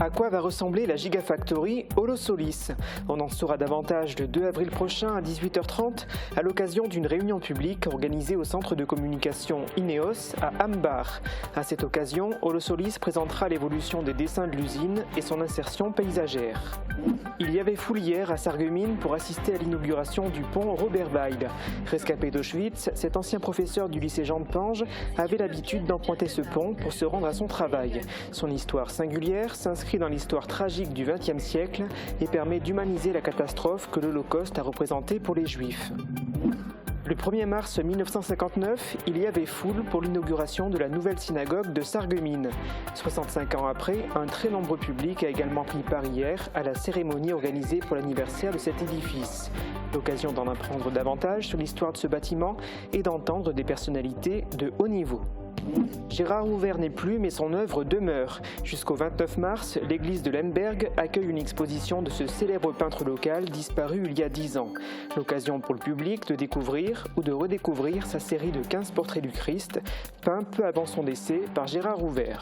À quoi va ressembler la Gigafactory Holosolis? On en saura davantage le 2 avril prochain à 18h30 à l'occasion d'une réunion publique organisée au centre de communication INEOS à Ambar. À cette occasion, Holosolis présentera l'évolution des dessins de l'usine et son insertion paysagère. Il y avait foule hier à Sarreguemines pour assister à l'inauguration du pont Robert Weil. Rescapé d'Auschwitz, cet ancien professeur du lycée Jean de Pange avait l'habitude d'emprunter ce pont pour se rendre à son travail. Son histoire singulière s'inscrit dans l'histoire tragique du XXe siècle et permet d'humaniser la catastrophe que l'Holocauste a représentée pour les Juifs. Le 1er mars 1959, il y avait foule pour l'inauguration de la nouvelle synagogue de Sarreguemines. 65 ans après, un très nombreux public a également pris part hier à la cérémonie organisée pour l'anniversaire de cet édifice. L'occasion d'en apprendre davantage sur l'histoire de ce bâtiment et d'entendre des personnalités de haut niveau. Gérard Rouver n'est plus, mais son œuvre demeure. Jusqu'au 29 mars, l'église de Lemberg accueille une exposition de ce célèbre peintre local disparu il y a 10 ans. L'occasion pour le public de découvrir ou de redécouvrir sa série de 15 portraits du Christ, peints peu avant son décès par Gérard Rouver.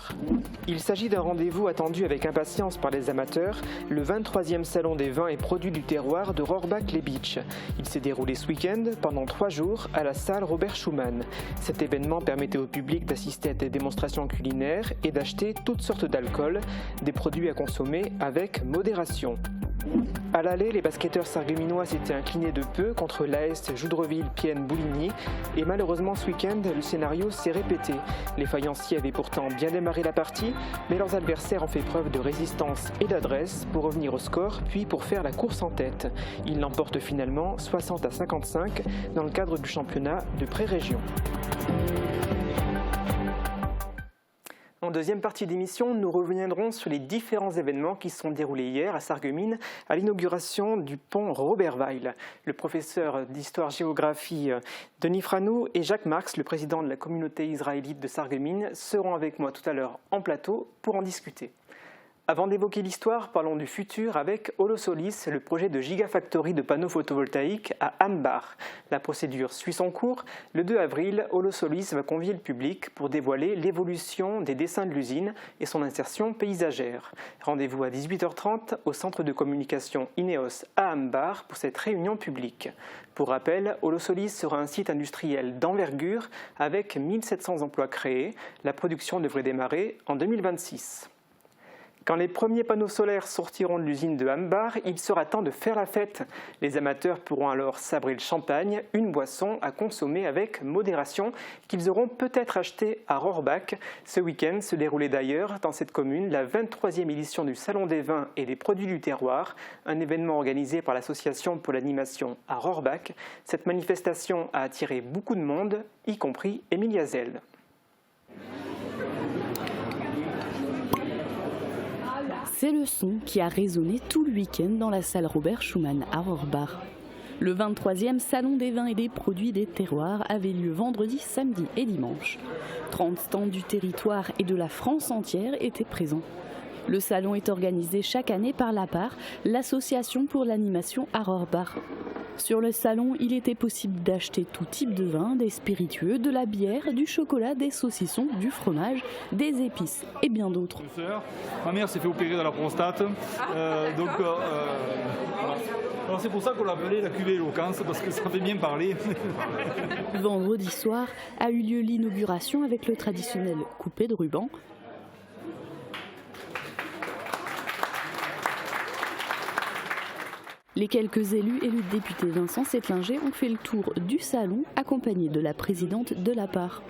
Il s'agit d'un rendez-vous attendu avec impatience par les amateurs, le 23e salon des vins et produits du terroir de Rohrbach-les-Bitches. Il s'est déroulé ce week-end pendant 3 jours à la salle Robert Schumann. Cet événement permettait au public d'assister à des démonstrations culinaires et d'acheter toutes sortes d'alcool, des produits à consommer avec modération. À l'aller, les basketteurs sarregueminois s'étaient inclinés de peu contre l'AS Joudreville-Pienne-Bouligny et malheureusement ce week-end, le scénario s'est répété. Les faïenciers avaient pourtant bien démarré la partie, mais leurs adversaires ont fait preuve de résistance et d'adresse pour revenir au score puis pour faire la course en tête. Ils l'emportent finalement 60-55 dans le cadre du championnat de pré-région. En deuxième partie d'émission, nous reviendrons sur les différents événements qui se sont déroulés hier à Sarreguemines à l'inauguration du pont Robert Weil. Le professeur d'histoire-géographie Denis Franou et Jacques Marx, le président de la communauté israélite de Sarreguemines, seront avec moi tout à l'heure en plateau pour en discuter. Avant d'évoquer l'histoire, parlons du futur avec Holosolis, le projet de Gigafactory de panneaux photovoltaïques à Ambar. La procédure suit son cours. Le 2 avril, Holosolis va convier le public pour dévoiler l'évolution des dessins de l'usine et son insertion paysagère. Rendez-vous à 18h30 au centre de communication INEOS à Ambar pour cette réunion publique. Pour rappel, Holosolis sera un site industriel d'envergure avec 1700 emplois créés. La production devrait démarrer en 2026. Quand les premiers panneaux solaires sortiront de l'usine de Ambar, il sera temps de faire la fête. Les amateurs pourront alors sabrer le champagne, une boisson à consommer avec modération qu'ils auront peut-être acheté à Rohrbach. Ce week-end se déroulait d'ailleurs dans cette commune la 23e édition du Salon des vins et des produits du terroir, un événement organisé par l'Association pour l'animation à Rohrbach. Cette manifestation a attiré beaucoup de monde, y compris Émilie Hazel. C'est le son qui a résonné tout le week-end dans la salle Robert Schumann à Rohrbach. Le 23e Salon des vins et des produits des terroirs avait lieu vendredi, samedi et dimanche. 30 stands du territoire et de la France entière étaient présents. Le salon est organisé chaque année par l'APAR, l'association pour l'animation à Rohrbach. Sur le salon, il était possible d'acheter tout type de vin, des spiritueux, de la bière, du chocolat, des saucissons, du fromage, des épices et bien d'autres. Ma mère s'est fait opérer de la prostate, alors c'est pour ça qu'on l'appelait la cuvée éloquence, parce que ça fait bien parler. Vendredi soir a eu lieu l'inauguration avec le traditionnel coupé de ruban. Les quelques élus et le député Vincent Settlinger ont fait le tour du salon, accompagnés de la présidente de l'APAR.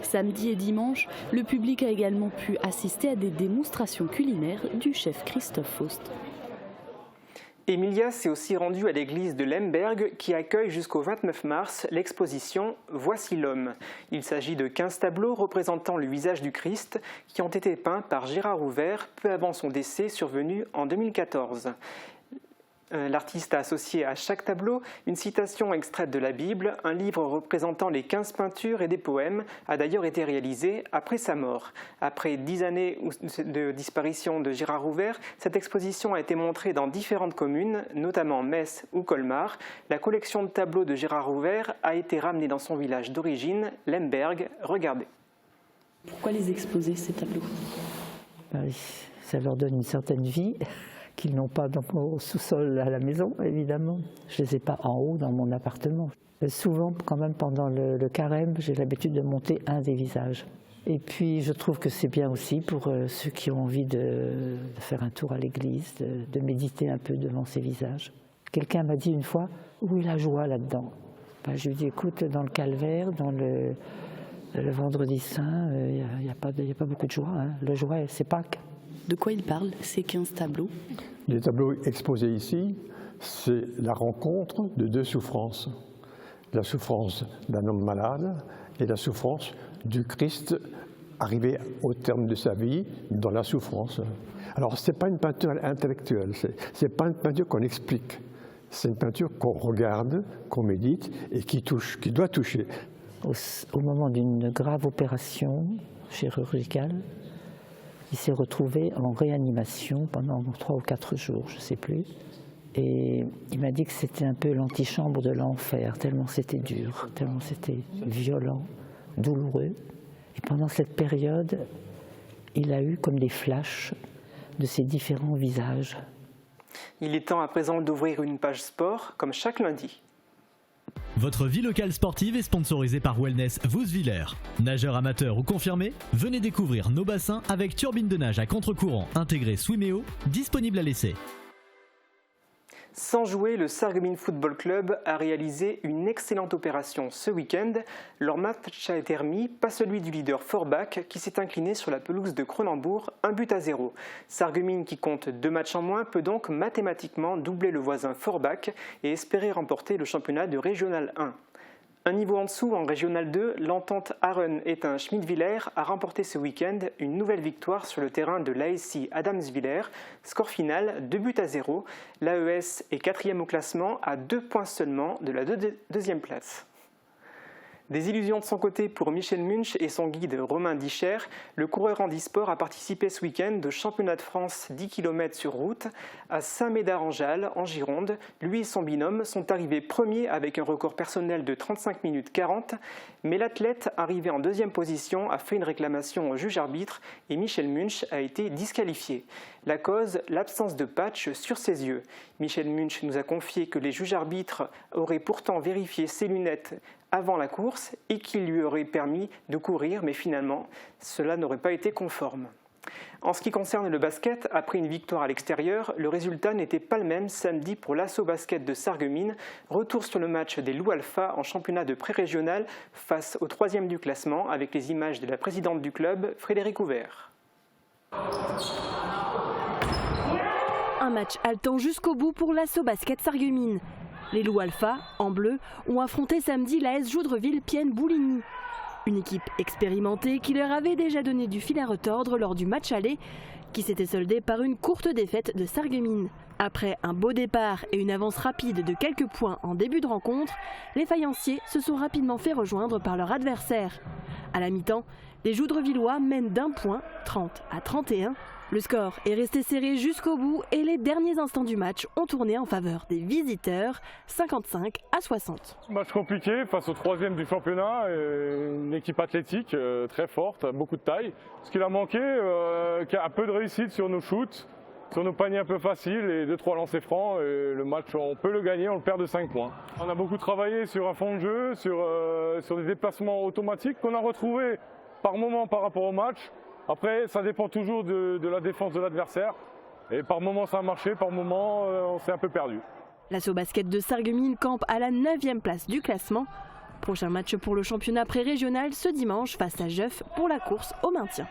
Samedi et dimanche, le public a également pu assister à des démonstrations culinaires du chef Christophe Faust. Emilia s'est aussi rendue à l'église de Lemberg qui accueille jusqu'au 29 mars l'exposition « Voici l'homme ». Il s'agit de 15 tableaux représentant le visage du Christ qui ont été peints par Gérard Rouver peu avant son décès survenu en 2014. L'artiste a associé à chaque tableau une citation extraite de la Bible. Un livre représentant les 15 peintures et des poèmes a d'ailleurs été réalisé après sa mort. Après 10 années de disparition de Gérard Rouver, cette exposition a été montrée dans différentes communes, notamment Metz ou Colmar. La collection de tableaux de Gérard Rouver a été ramenée dans son village d'origine, Lemberg. Regardez. Pourquoi les exposer, ces tableaux ? Ça leur donne une certaine vie qu'ils n'ont pas donc au sous-sol à la maison, évidemment. Je ne les ai pas en haut dans mon appartement. Souvent, quand même, pendant le carême, j'ai l'habitude de monter un des visages. Et puis, je trouve que c'est bien aussi pour ceux qui ont envie de faire un tour à l'église, de méditer un peu devant ces visages. Quelqu'un m'a dit une fois, où est la joie là-dedans? Ben, je lui ai dit, écoute, dans le calvaire, dans le vendredi saint, il n'y a pas beaucoup de joie. Hein. La joie, c'est Pâques. De quoi il parle, ces 15 tableaux? Les tableaux exposés ici, c'est la rencontre de deux souffrances. La souffrance d'un homme malade et la souffrance du Christ arrivé au terme de sa vie dans la souffrance. Alors, ce n'est pas une peinture intellectuelle, ce n'est pas une peinture qu'on explique. C'est une peinture qu'on regarde, qu'on médite et qui touche, qui doit toucher. Au moment d'une grave opération chirurgicale, il s'est retrouvé en réanimation pendant 3 ou 4 jours, je ne sais plus. Et il m'a dit que c'était un peu l'antichambre de l'enfer, tellement c'était dur, tellement c'était violent, douloureux. Et pendant cette période, il a eu comme des flashs de ces différents visages. Il est temps à présent d'ouvrir une page sport, comme chaque lundi. Votre vie locale sportive est sponsorisée par Wellness Vouswiller. Nageur amateur ou confirmé, venez découvrir nos bassins avec turbine de nage à contre-courant intégrée Swimeo, disponible à l'essai. Sans jouer, le Sarreguemines Football Club a réalisé une excellente opération ce week-end. Leur match a été remis, pas celui du leader Forbach qui s'est incliné sur la pelouse de Cronenbourg, 1-0. Sarreguemines, qui compte 2 matchs en moins, peut donc mathématiquement doubler le voisin Forbach et espérer remporter le championnat de Régional 1. Un niveau en dessous, en Régional 2, l'entente Aren-Étain Schmidwiller a remporté ce week-end une nouvelle victoire sur le terrain de l'ASI Adamswiller. Score final 2-0. L'AES est 4e au classement à 2 points seulement de la deuxième place. Des illusions de son côté pour Michel Munch et son guide Romain Dicher. Le coureur handisport a participé ce week-end au championnat de France 10 km sur route à Saint-Médard-en-Jalles, en Gironde. Lui et son binôme sont arrivés premiers avec un record personnel de 35 minutes 40. Mais l'athlète, arrivé en 2e position, a fait une réclamation au juge-arbitre et Michel Munch a été disqualifié. La cause, l'absence de patch sur ses yeux. Michel Munch nous a confié que les juges-arbitres auraient pourtant vérifié ses lunettes avant la course et qu'il lui aurait permis de courir, mais finalement, cela n'aurait pas été conforme. En ce qui concerne le basket, après une victoire à l'extérieur, le résultat n'était pas le même samedi pour l'Asso Basket de Sarreguemines. Retour sur le match des Loups Alpha en championnat de pré-régional face au 3e du classement avec les images de la présidente du club, Frédéric Ouvert. Un match haletant jusqu'au bout pour l'Asso Basket Sarreguemines. Les Loups Alpha, en bleu, ont affronté samedi l'AS Joudreville-Pienne-Bouligny. Une équipe expérimentée qui leur avait déjà donné du fil à retordre lors du match aller, qui s'était soldé par une courte défaite de Sarreguemines. Après un beau départ et une avance rapide de quelques points en début de rencontre, les faïenciers se sont rapidement fait rejoindre par leur adversaire. À la mi-temps, les Joudrevillois mènent d'1 point, 30-31. Le score est resté serré jusqu'au bout et les derniers instants du match ont tourné en faveur des visiteurs, 55-60. Match compliqué face au 3e du championnat, une équipe athlétique très forte, beaucoup de taille. Ce qu'il a manqué, un peu de réussite sur nos shoots, sur nos paniers un peu faciles et 2-3 lancers francs. Et le match, on peut le gagner, on le perd de 5 points. On a beaucoup travaillé sur un fond de jeu, sur des déplacements automatiques qu'on a retrouvés par moment par rapport au match. Après, ça dépend toujours de la défense de l'adversaire. Et par moment, ça a marché, par moment, on s'est un peu perdu. L'Asso Basket de Sarreguemines campe à la 9e place du classement. Prochain match pour le championnat pré-régional ce dimanche face à Jeuf pour la course au maintien.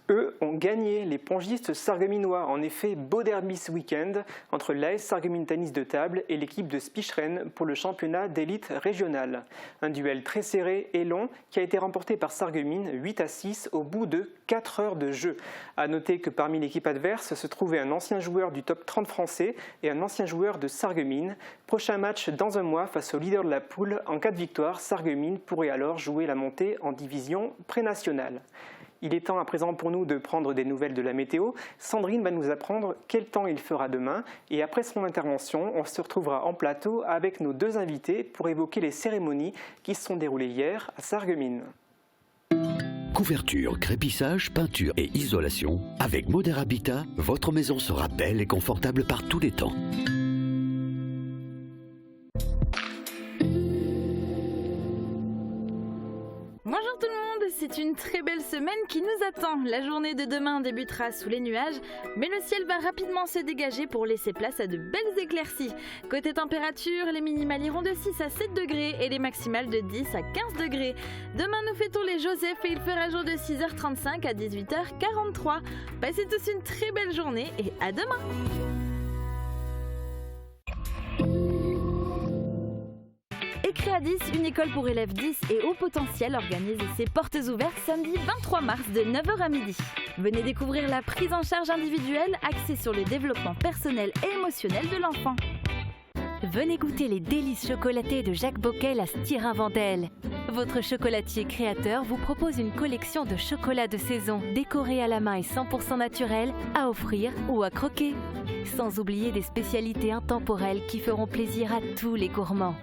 Eux ont gagné, les pongistes sarregueminois. En effet, beau derby ce week-end entre l'AS Sarreguemines Tennis de Table et l'équipe de Spicheren pour le championnat d'élite régionale. Un duel très serré et long qui a été remporté par Sarreguemines 8-6 au bout de 4 heures de jeu. A noter que parmi l'équipe adverse se trouvait un ancien joueur du top 30 français et un ancien joueur de Sarreguemines. Prochain match dans un mois face au leader de la poule. En cas de victoire, Sarreguemines pourrait alors jouer la montée en division pré-nationale. Il est temps à présent pour nous de prendre des nouvelles de la météo. Sandrine va nous apprendre quel temps il fera demain. Et après son intervention, on se retrouvera en plateau avec nos 2 invités pour évoquer les cérémonies qui se sont déroulées hier à Sarreguemines. Couverture, crépissage, peinture et isolation. Avec Modern Habitat, votre maison sera belle et confortable par tous les temps. Bonjour tout le monde, c'est une très belle semaine qui nous attend. La journée de demain débutera sous les nuages, mais le ciel va rapidement se dégager pour laisser place à de belles éclaircies. Côté température, les minimales iront de 6 à 7 degrés et les maximales de 10 à 15 degrés. Demain nous fêtons les Joseph et il fera jour de 6h35 à 18h43. Passez tous une très belle journée et à demain. Créadis, une école pour élèves 10 et haut potentiel, organise ses portes ouvertes samedi 23 mars de 9h à midi. Venez découvrir la prise en charge individuelle axée sur le développement personnel et émotionnel de l'enfant. Venez goûter les délices chocolatées de Jacques Bockel à Stirin-Vendel. Votre chocolatier créateur vous propose une collection de chocolats de saison décorés à la main et 100% naturels à offrir ou à croquer. Sans oublier des spécialités intemporelles qui feront plaisir à tous les gourmands.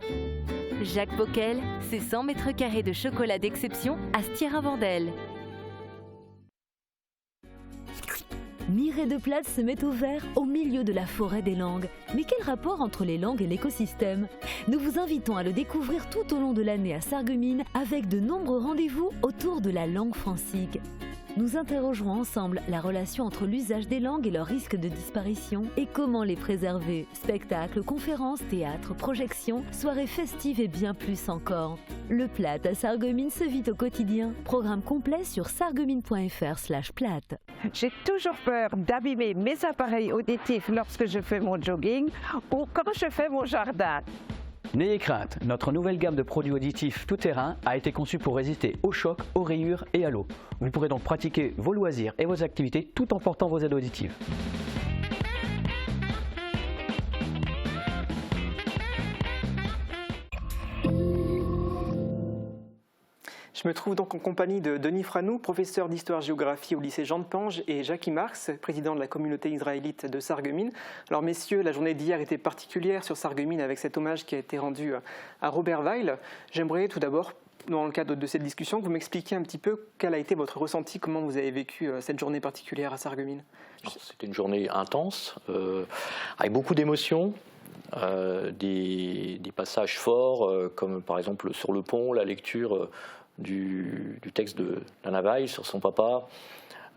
Jacques Bockel, c'est 100 mètres carrés de chocolat d'exception à Stirin-Vendel. Mireille de Plate se met au vert au milieu de la forêt des langues. Mais quel rapport entre les langues et l'écosystème? Nous vous invitons à le découvrir tout au long de l'année à Sarreguemines avec de nombreux rendez-vous autour de la langue francique. Nous interrogerons ensemble la relation entre l'usage des langues et leur risque de disparition et comment les préserver. Spectacles, conférences, théâtres, projections, soirées festives et bien plus encore. Le Plat à Sarreguemines se vit au quotidien. Programme complet sur sarreguemines.fr/plat. J'ai toujours peur d'abîmer mes appareils auditifs lorsque je fais mon jogging ou quand je fais mon jardin. N'ayez crainte, notre nouvelle gamme de produits auditifs tout-terrain a été conçue pour résister aux chocs, aux rayures et à l'eau. Vous pourrez donc pratiquer vos loisirs et vos activités tout en portant vos aides auditives. Je me trouve donc en compagnie de Denis Franou, professeur d'histoire-géographie au lycée Jean de Pange, et Jackie Marx, président de la communauté israélite de Sarreguemines. Alors messieurs, la journée d'hier était particulière sur Sarreguemines avec cet hommage qui a été rendu à Robert Weil. J'aimerais tout d'abord, dans le cadre de cette discussion, que vous m'expliquiez un petit peu quel a été votre ressenti, comment vous avez vécu cette journée particulière à Sarreguemines. C'était une journée intense, avec beaucoup d'émotions. Des passages forts, comme par exemple sur le pont, la lecture du texte de Lana Weil sur son papa.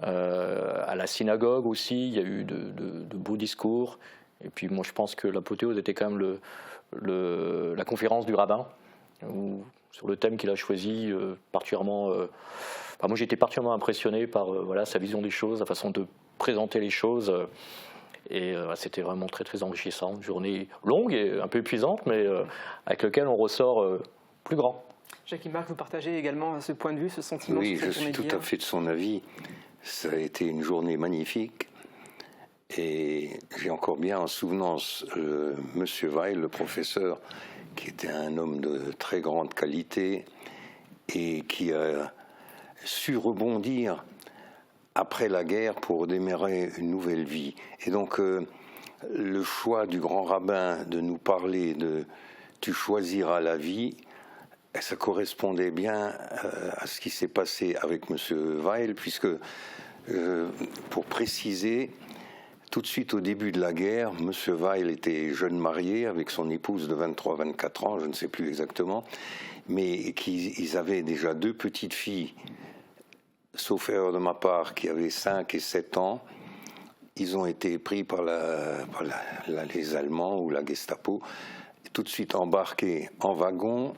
À la synagogue aussi, il y a eu de beaux discours. Et puis moi je pense que l'apothéose était quand même la conférence du rabbin, sur le thème qu'il a choisi, particulièrement... moi j'étais particulièrement impressionné par sa vision des choses, la façon de présenter les choses. Et c'était vraiment très très enrichissant. Une journée longue et un peu épuisante, mais avec laquelle on ressort plus grand. Jackie Marx, vous partagez également ce point de vue, ce sentiment? Oui, je suis tout à fait de son avis. Ça a été une journée magnifique. Et j'ai encore bien en souvenance Monsieur Weil, le professeur, qui était un homme de très grande qualité et qui a su rebondir après la guerre pour démarrer une nouvelle vie. Et donc, le choix du grand rabbin de nous parler de « tu choisiras la vie », ça correspondait bien à ce qui s'est passé avec M. Weil, puisque, pour préciser, tout de suite au début de la guerre, M. Weil était jeune marié avec son épouse de 23-24 ans, je ne sais plus exactement, mais ils avaient déjà 2 petites filles, sauf erreur de ma part, qui avaient 5 et 7 ans. Ils ont été pris par les Allemands ou la Gestapo, tout de suite embarqués en wagon,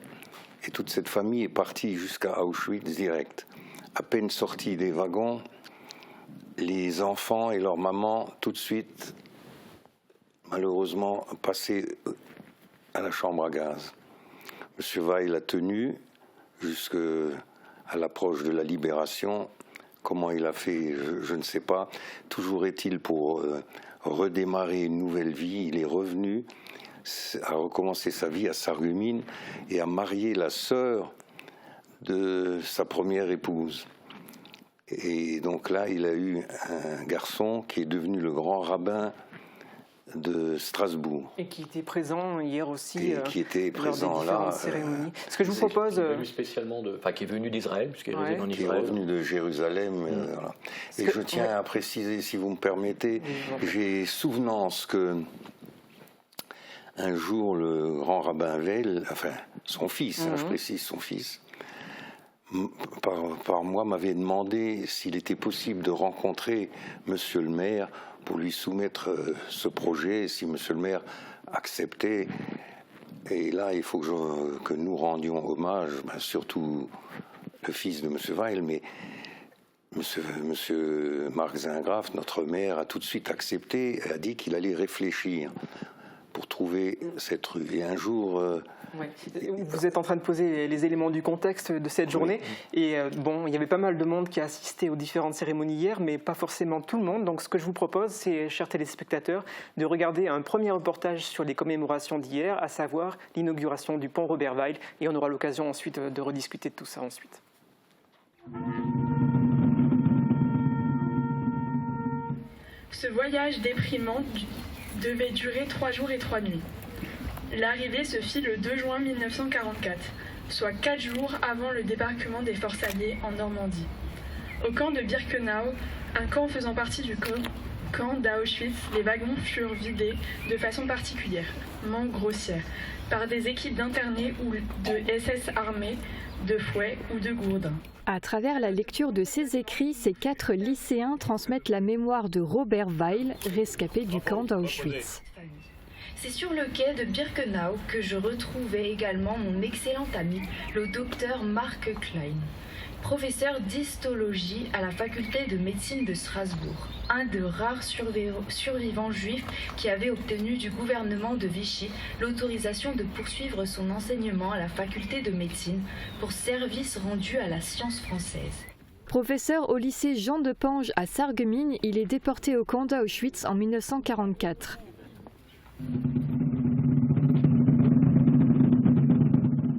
et toute cette famille est partie jusqu'à Auschwitz direct. À peine sortis des wagons, les enfants et leur maman, tout de suite, malheureusement, passés à la chambre à gaz. M. Weil a tenu jusqu'à l'approche de la libération. Comment il a fait, je ne sais pas. Toujours est-il, pour redémarrer une nouvelle vie, il est revenu, a recommencé sa vie à Sarreguemines et a marié la sœur de sa première épouse. Et donc là, il a eu un garçon qui est devenu le grand rabbin de Strasbourg. Et qui était présent hier aussi qui était présent lors des différentes cérémonies. Ce que je vous propose... Qui est venu spécialement qui est venu d'Israël, puisqu'il réside en Israël. Qui est revenu de Jérusalem. Voilà. Et je tiens à préciser, si vous me permettez, j'ai souvenance que un jour, le grand rabbin Weil, enfin son fils, je précise son fils, par moi m'avait demandé s'il était possible de rencontrer Monsieur le maire pour lui soumettre ce projet, si Monsieur le maire acceptait. Et là, il faut que nous rendions hommage, surtout le fils de Monsieur Weil, mais Monsieur Marc Zingraff, notre maire, a tout de suite accepté et a dit qu'il allait réfléchir pour trouver cette rue. Et un jour... Vous êtes en train de poser les éléments du contexte de cette journée. Et il y avait pas mal de monde qui a assisté aux différentes cérémonies hier, mais pas forcément tout le monde. Donc ce que je vous propose, c'est, chers téléspectateurs, de regarder un premier reportage sur les commémorations d'hier, à savoir l'inauguration du pont Robert Weil. Et on aura l'occasion ensuite de rediscuter de tout ça ensuite. Ce voyage déprimant devait durer 3 jours et 3 nuits. L'arrivée se fit le 2 juin 1944, soit 4 jours avant le débarquement des forces alliées en Normandie. Au camp de Birkenau, un camp faisant partie du camp d'Auschwitz, les wagons furent vidés de façon particulièrement grossière par des équipes d'internés ou de SS armés, de fouets ou de gourdins. À travers la lecture de ces écrits, ces 4 lycéens transmettent la mémoire de Robert Weil, rescapé du camp d'Auschwitz. C'est sur le quai de Birkenau que je retrouvais également mon excellent ami, le docteur Marc Klein, professeur d'histologie à la faculté de médecine de Strasbourg, un des rares survivants juifs qui avait obtenu du gouvernement de Vichy l'autorisation de poursuivre son enseignement à la faculté de médecine pour service rendu à la science française. Professeur au lycée Jean de Pange à Sarreguemines, il est déporté au camp d'Auschwitz en 1944.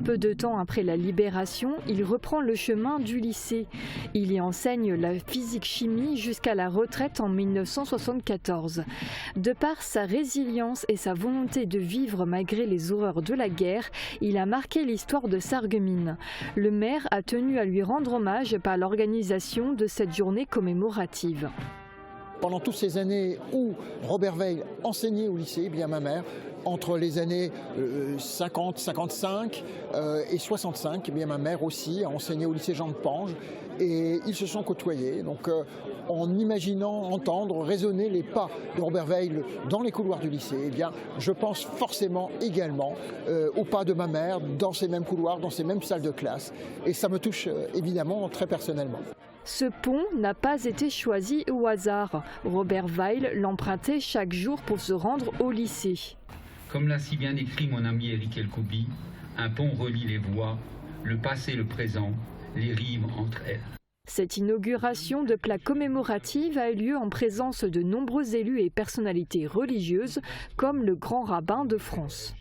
Peu de temps après la libération, il reprend le chemin du lycée. Il y enseigne la physique-chimie jusqu'à la retraite en 1974. De par sa résilience et sa volonté de vivre malgré les horreurs de la guerre, il a marqué l'histoire de Sarreguemines. Le maire a tenu à lui rendre hommage par l'organisation de cette journée commémorative. Pendant toutes ces années où Robert Weil enseignait au lycée, eh bien ma mère, entre les années 50, 55 et 65, eh bien ma mère aussi a enseigné au lycée Jean de Pange et ils se sont côtoyés. Donc en imaginant entendre résonner les pas de Robert Weil dans les couloirs du lycée, eh bien je pense forcément également aux pas de ma mère dans ces mêmes couloirs, dans ces mêmes salles de classe. Et ça me touche évidemment très personnellement. Ce pont n'a pas été choisi au hasard. Robert Weil l'empruntait chaque jour pour se rendre au lycée. Comme l'a si bien écrit mon ami Éric Elkoubi, un pont relie les voies, le passé et le présent, les rives entre elles. Cette inauguration de plaque commémorative a eu lieu en présence de nombreux élus et personnalités religieuses, comme le grand rabbin de France.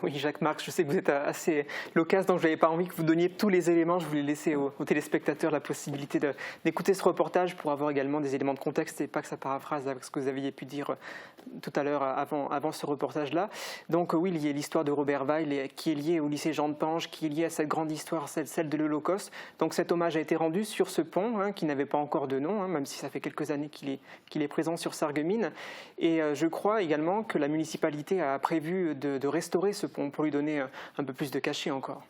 Oui, Jacques Marx, je sais que vous êtes assez loquace, donc je n'avais pas envie que vous donniez tous les éléments. Je voulais laisser aux téléspectateurs la possibilité d'écouter ce reportage pour avoir également des éléments de contexte et pas que ça paraphrase avec ce que vous aviez pu dire tout à l'heure avant ce reportage-là. Donc oui, il y a l'histoire de Robert Weil qui est liée au lycée Jean de Pange, qui est liée à cette grande histoire, celle de l'Holocauste. Donc cet hommage a été rendu sur ce pont, qui n'avait pas encore de nom, même si ça fait quelques années qu'il est présent sur Sarreguemines. Et je crois également que la municipalité a prévu de restaurer ce pont pour lui donner un peu plus de cachet encore.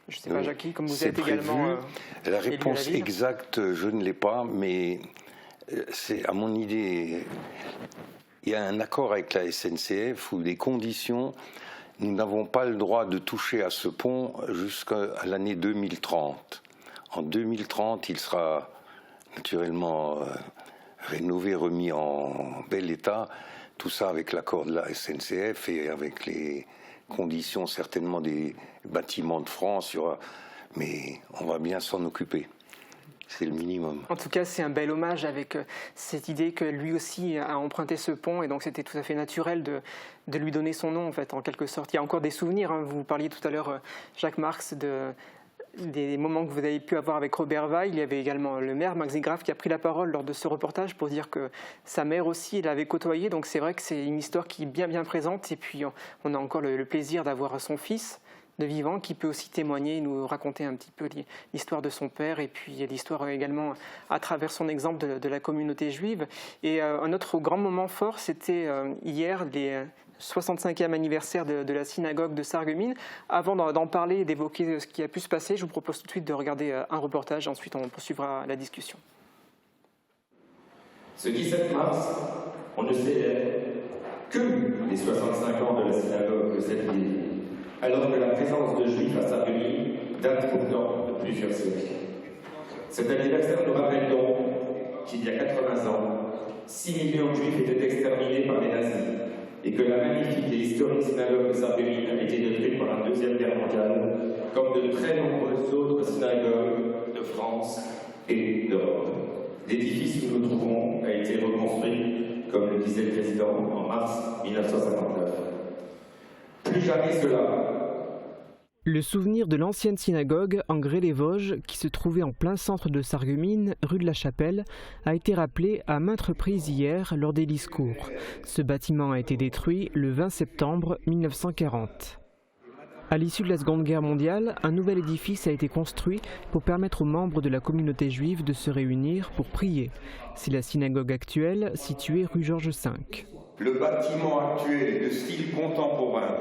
Je ne sais pas, Jackie, comme vous êtes également... La réponse exacte, je ne l'ai pas, mais c'est à mon idée... Il y a un accord avec la SNCF où les conditions, nous n'avons pas le droit de toucher à ce pont jusqu'à l'année 2030. En 2030, il sera naturellement rénové, remis en bel état, tout ça avec l'accord de la SNCF et avec les conditions certainement des bâtiments de France, mais on va bien s'en occuper. C'est le minimum. En tout cas, c'est un bel hommage avec cette idée que lui aussi a emprunté ce pont et donc c'était tout à fait naturel de lui donner son nom en fait, en quelque sorte. Il y a encore des souvenirs, hein. Vous parliez tout à l'heure, Jacques Marx, des moments que vous avez pu avoir avec Robert Weil. Il y avait également le maire, Max Zigraff, qui a pris la parole lors de ce reportage pour dire que sa mère aussi l'avait côtoyé. Donc c'est vrai que c'est une histoire qui est bien présente. Et puis on a encore le plaisir d'avoir son fils de vivant qui peut aussi témoigner, nous raconter un petit peu l'histoire de son père et puis l'histoire également à travers son exemple de la communauté juive. Et un autre grand moment fort, c'était hier, les 65e anniversaire de la synagogue de Sarreguemines. Avant d'en parler et d'évoquer ce qui a pu se passer, je vous propose tout de suite de regarder un reportage, ensuite on poursuivra la discussion. Ce 17 mars, on ne célèbre que les 65 ans de la synagogue de cette ville, alors que la présence de Juifs à Sarreguemines date pourtant de plusieurs siècles. Cet anniversaire nous rappelle donc qu'il y a 80 ans, 6 millions de Juifs étaient exterminés par les nazis et que la magnifique et historique synagogue de Sarreguemines a été détruite par la Deuxième Guerre mondiale, comme de très nombreuses autres synagogues de France et d'Europe. L'édifice où nous nous trouvons a été reconstruit, comme le disait le président, en mars 1959. Plus jamais cela. Le souvenir de l'ancienne synagogue en Grès-les-Vosges, qui se trouvait en plein centre de Sarreguemines, rue de la Chapelle, a été rappelé à maintes reprises hier lors des discours. Ce bâtiment a été détruit le 20 septembre 1940. À l'issue de la Seconde Guerre mondiale, un nouvel édifice a été construit pour permettre aux membres de la communauté juive de se réunir pour prier. C'est la synagogue actuelle, située rue Georges V. Le bâtiment actuel est de style contemporain,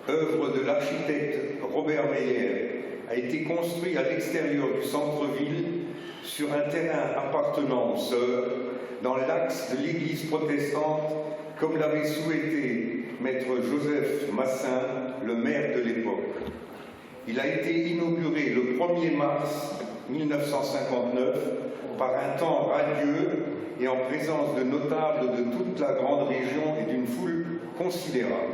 œuvre de l'architecte Robert Meyer, a été construit à l'extérieur du centre-ville sur un terrain appartenant aux sœurs, dans l'axe de l'église protestante, comme l'avait souhaité maître Joseph Massin, le maire de l'époque. Il a été inauguré le 1er mars 1959 par un temps radieux et en présence de notables de toute la grande région et d'une foule considérable.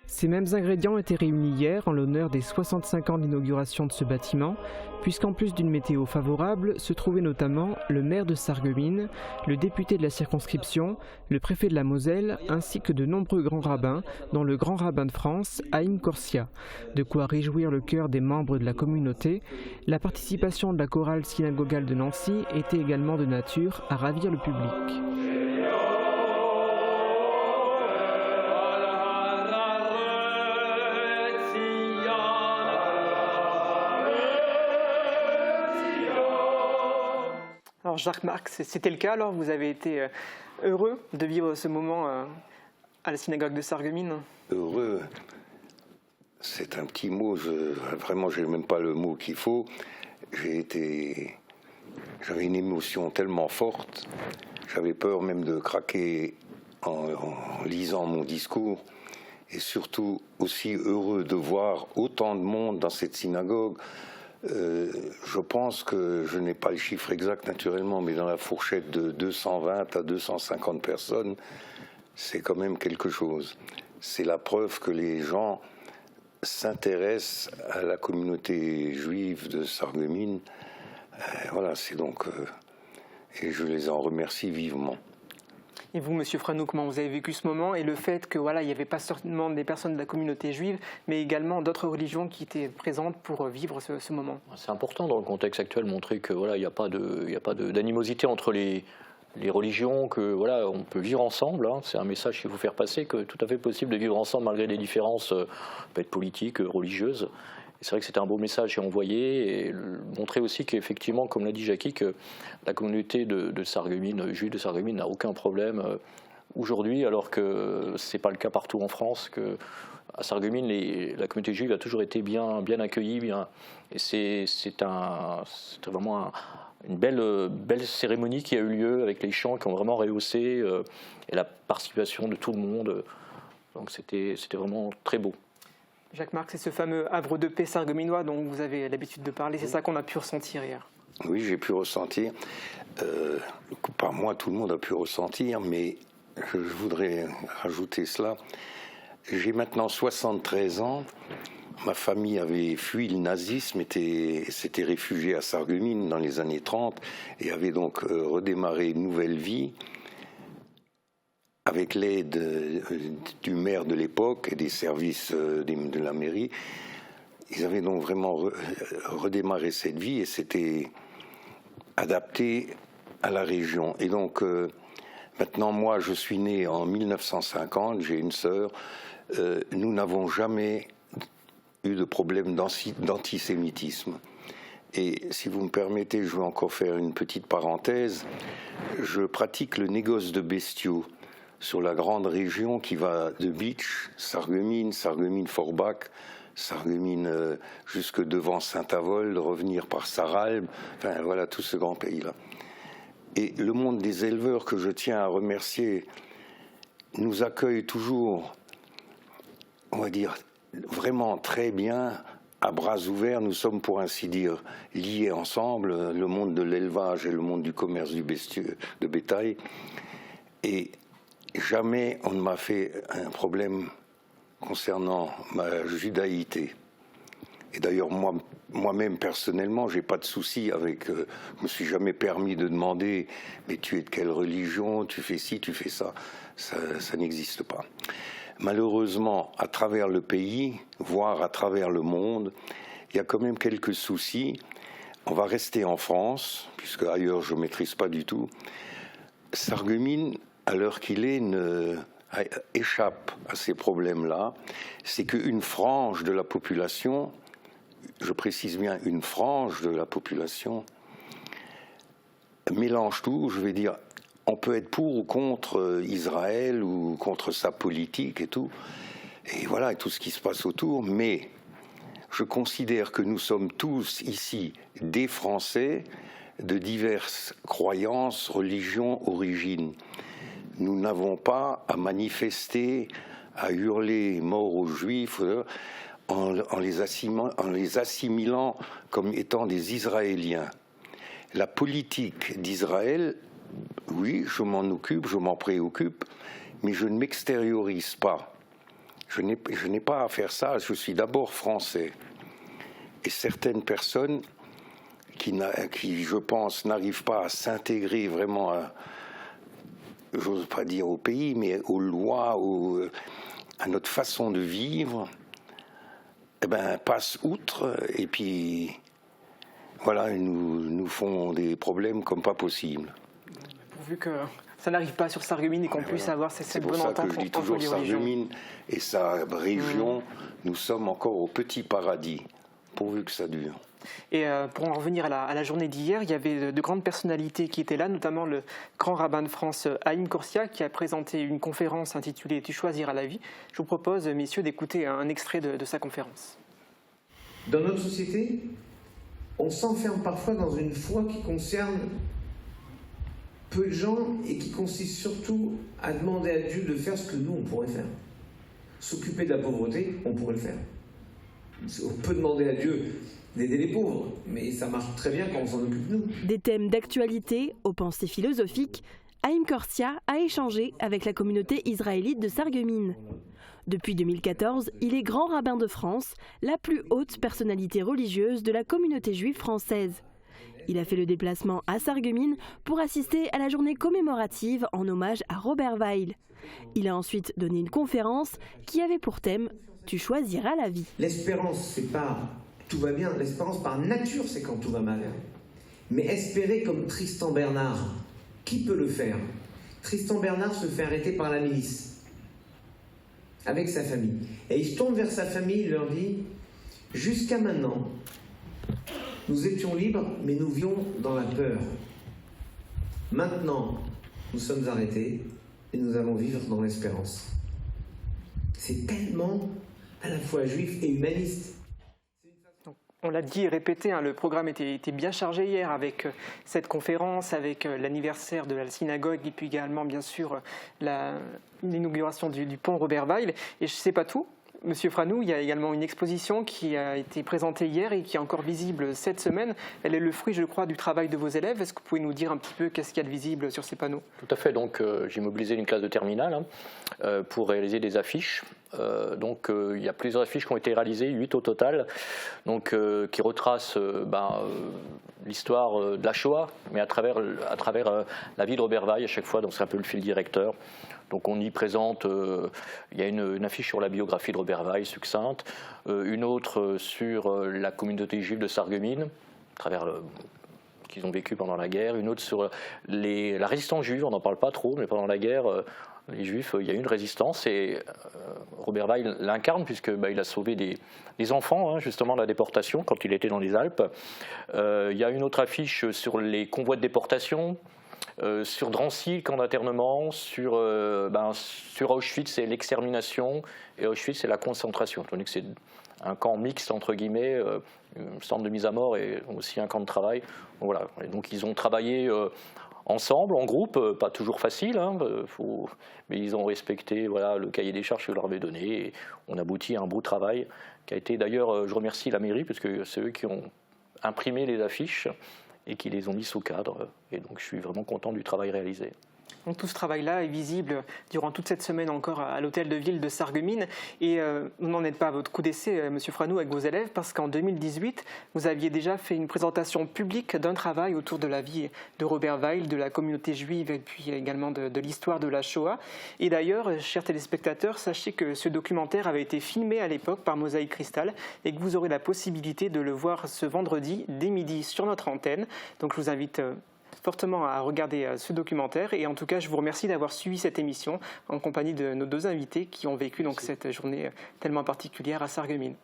Ces mêmes ingrédients étaient réunis hier en l'honneur des 65 ans d'inauguration de ce bâtiment, puisqu'en plus d'une météo favorable, se trouvaient notamment le maire de Sarreguemines, le député de la circonscription, le préfet de la Moselle, ainsi que de nombreux grands rabbins, dont le grand rabbin de France, Haïm Corsia. De quoi réjouir le cœur des membres de la communauté. La participation de la chorale synagogale de Nancy était également de nature à ravir le public. Alors Jacques Marx, c'était le cas alors? Vous avez été heureux de vivre ce moment à la synagogue de Sarreguemines? Heureux, c'est un petit mot, vraiment je n'ai même pas le mot qu'il faut. J'avais une émotion tellement forte, j'avais peur même de craquer en lisant mon discours. Et surtout aussi heureux de voir autant de monde dans cette synagogue. Je pense que je n'ai pas le chiffre exact naturellement, mais dans la fourchette de 220 à 250 personnes, c'est quand même quelque chose. C'est la preuve que les gens s'intéressent à la communauté juive de Sarreguemines. Voilà, c'est donc... et je les en remercie vivement. Et vous, Monsieur Franoux, comment vous avez vécu ce moment et le fait que voilà, il n'y avait pas seulement des personnes de la communauté juive, mais également d'autres religions qui étaient présentes pour vivre ce moment? C'est important dans le contexte actuel de montrer que voilà, il n'y a pas d'animosité entre les religions, que voilà, on peut vivre ensemble. Hein. C'est un message qu'il faut faire passer, que tout à fait possible de vivre ensemble malgré les différences peut-être politiques, religieuses. C'est vrai que c'était un beau message à envoyer et montrer aussi qu'effectivement, comme l'a dit Jackie, que la communauté de Sarreguemines, juive de Sarreguemines, n'a aucun problème aujourd'hui, alors que ce n'est pas le cas partout en France. Que à Sarreguemines, la communauté juive a toujours été bien accueillie. Et c'est vraiment une belle cérémonie qui a eu lieu avec les chants qui ont vraiment rehaussé et la participation de tout le monde. Donc c'était vraiment très beau. Jacques Marx, c'est ce fameux havre de paix sarregueminois dont vous avez l'habitude de parler, c'est ça qu'on a pu ressentir hier? Oui, j'ai pu ressentir. Pas moi, tout le monde a pu ressentir, mais je voudrais rajouter cela. J'ai maintenant 73 ans. ma famille avait fui le nazisme, s'était réfugiée à Sarreguemines dans les années 30 et avait donc redémarré une nouvelle vie avec l'aide du maire de l'époque et des services de la mairie. Ils avaient donc vraiment redémarré cette vie et s'étaient adaptés à la région. Et donc, maintenant, moi, je suis né en 1950, j'ai une sœur. Nous n'avons jamais eu de problème d'antisémitisme. Et si vous me permettez, je vais encore faire une petite parenthèse. Je pratique le négoce de bestiaux sur la grande région qui va de Bitche, Sarreguemines, Sarreguemines-Forbach, Sarreguemines jusque devant Saint-Avold, revenir par Sarralbe, enfin voilà tout ce grand pays-là. Et le monde des éleveurs, que je tiens à remercier, nous accueille toujours, on va dire, vraiment très bien, à bras ouverts. Nous sommes pour ainsi dire liés ensemble, le monde de l'élevage et le monde du commerce de bétail. Et jamais on ne m'a fait un problème concernant ma judaïté. Et d'ailleurs, moi-même, personnellement, j'ai pas de souci avec... je me suis jamais permis de demander « mais tu es de quelle religion, tu fais ci, tu fais ça ». Ça n'existe pas. Malheureusement, à travers le pays, voire à travers le monde, il y a quand même quelques soucis. On va rester en France, puisque ailleurs je ne maîtrise pas du tout. Sarreguemines, à l'heure qu'il est, échappe à ces problèmes-là. C'est qu'une frange de la population, je précise bien une frange de la population, mélange tout, je vais dire, on peut être pour ou contre Israël ou contre sa politique et tout, et voilà, tout ce qui se passe autour, mais je considère que nous sommes tous ici des Français de diverses croyances, religions, origines. Nous n'avons pas à manifester, à hurler mort aux Juifs en les assimilant comme étant des Israéliens. La politique d'Israël, oui, je m'en occupe, je m'en préoccupe, mais je ne m'extériorise pas. Je n'ai pas à faire ça, je suis d'abord français. Et certaines personnes qui je pense, n'arrivent pas à s'intégrer vraiment j'ose pas dire au pays, mais aux lois, à notre façon de vivre, eh ben, passent outre et puis voilà, ils nous font des problèmes comme pas possible. Pourvu que ça n'arrive pas sur Sarreguemines et qu'on puisse avoir cette bonne entente entre les religions. C'est pour ça que je dis toujours Sarreguemines et sa région, nous sommes encore au petit paradis, pourvu que ça dure. Et pour en revenir à la journée d'hier, il y avait de grandes personnalités qui étaient là, notamment le grand rabbin de France, Haïm Korsia, qui a présenté une conférence intitulée « Tu choisiras la vie ». Je vous propose, messieurs, d'écouter un extrait de sa conférence. Dans notre société, on s'enferme parfois dans une foi qui concerne peu de gens et qui consiste surtout à demander à Dieu de faire ce que nous, on pourrait faire. S'occuper de la pauvreté, on pourrait le faire. On peut demander à Dieu d'aider les pauvres, mais ça marche très bien quand on s'en occupe nous. Des thèmes d'actualité aux pensées philosophiques, Haïm Korsia a échangé avec la communauté israélite de Sarreguemines. Depuis 2014, il est grand rabbin de France, la plus haute personnalité religieuse de la communauté juive française. Il a fait le déplacement à Sarreguemines pour assister à la journée commémorative en hommage à Robert Weil. Il a ensuite donné une conférence qui avait pour thème « Tu choisiras la vie ». L'espérance, c'est pas tout va bien. L'espérance par nature, c'est quand tout va mal. Mais espérer comme Tristan Bernard, qui peut le faire? Tristan Bernard se fait arrêter par la milice, avec sa famille. Et il se tourne vers sa famille, il leur dit « Jusqu'à maintenant, nous étions libres, mais nous vivions dans la peur. Maintenant, nous sommes arrêtés et nous allons vivre dans l'espérance. » C'est tellement à la fois juif et humaniste. On l'a dit et répété, le programme était bien chargé hier avec cette conférence, avec l'anniversaire de la synagogue et puis également bien sûr l'inauguration du pont Robert Weil. Et je ne sais pas tout, Monsieur Franou, il y a également une exposition qui a été présentée hier et qui est encore visible cette semaine. Elle est le fruit, je crois, du travail de vos élèves. Est-ce que vous pouvez nous dire un petit peu qu'est-ce qu'il y a de visible sur ces panneaux? Tout à fait, donc j'ai mobilisé une classe de terminale pour réaliser des affiches Donc il y a plusieurs affiches qui ont été réalisées, 8 au total, donc, qui retracent l'histoire de la Shoah, mais à travers la vie de Roberval à chaque fois, donc c'est un peu le fil directeur. Donc on y présente, il y a une affiche sur la biographie de Roberval, succincte, une autre sur la communauté juive de Sarreguemines, à travers qu'ils ont vécu pendant la guerre, une autre sur la résistance juive, on n'en parle pas trop, mais pendant la guerre, les Juifs, il y a eu une résistance et Roberval l'incarne puisque il a sauvé des enfants, justement, de la déportation quand il était dans les Alpes. Il y a une autre affiche sur les convois de déportation, sur Drancy, le camp d'internement, sur Auschwitz, c'est l'extermination, et Auschwitz, c'est la concentration. Donc c'est un camp mixte, entre guillemets, un centre de mise à mort et aussi un camp de travail. Voilà. Et donc ils ont travaillé ensemble, en groupe, pas toujours facile, mais ils ont respecté le cahier des charges que je leur avais donné et on aboutit à un beau travail qui a été, d'ailleurs, je remercie la mairie parce que c'est eux qui ont imprimé les affiches et qui les ont mis sous cadre et donc je suis vraiment content du travail réalisé. Donc tout ce travail-là est visible durant toute cette semaine encore à l'hôtel de ville de Sarreguemines. Et vous n'en êtes pas à votre coup d'essai, Monsieur Franou, avec vos élèves, parce qu'en 2018, vous aviez déjà fait une présentation publique d'un travail autour de la vie de Roberval, de la communauté juive et puis également de l'histoire de la Shoah. Et d'ailleurs, chers téléspectateurs, sachez que ce documentaire avait été filmé à l'époque par Mosaïque Cristal et que vous aurez la possibilité de le voir ce vendredi dès midi sur notre antenne. Donc je vous invite fortement à regarder ce documentaire et en tout cas je vous remercie d'avoir suivi cette émission en compagnie de nos deux invités qui ont vécu donc cette journée tellement particulière à Sarreguemines.